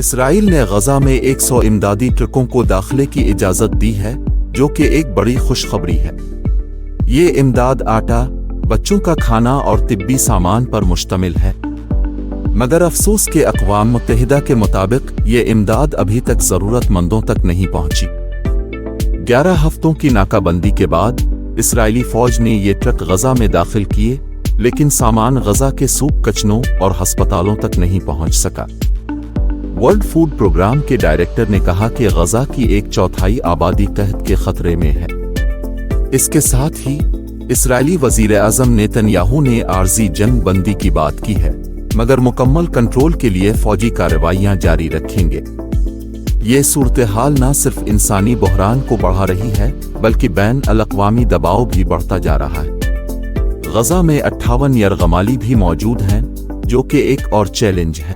اسرائیل نے غزہ میں 100 امدادی ٹرکوں کو داخلے کی اجازت دی ہے، جو کہ ایک بڑی خوشخبری ہے۔ یہ امداد آٹا، بچوں کا کھانا اور طبی سامان پر مشتمل ہے، مگر افسوس کہ اقوام متحدہ کے مطابق یہ امداد ابھی تک ضرورت مندوں تک نہیں پہنچی۔ 11 ہفتوں کی ناکہ بندی کے بعد اسرائیلی فوج نے یہ ٹرک غزہ میں داخل کیے، لیکن سامان غزہ کے سوپ کچنوں اور ہسپتالوں تک نہیں پہنچ سکا۔ ورلڈ فوڈ پروگرام کے ڈائریکٹر نے کہا کہ غزہ کی 1/4 آبادی قحط کے خطرے میں ہے۔ اس کے ساتھ ہی اسرائیلی وزیر اعظم نیتن یاہو نے عارضی جنگ بندی کی بات کی ہے، مگر مکمل کنٹرول کے لیے فوجی کارروائیاں جاری رکھیں گے۔ یہ صورتحال نہ صرف انسانی بحران کو بڑھا رہی ہے، بلکہ بین الاقوامی دباؤ بھی بڑھتا جا رہا ہے۔ غزہ میں 58 یرغمالی بھی موجود ہیں، جو کہ ایک اور چیلنج ہے۔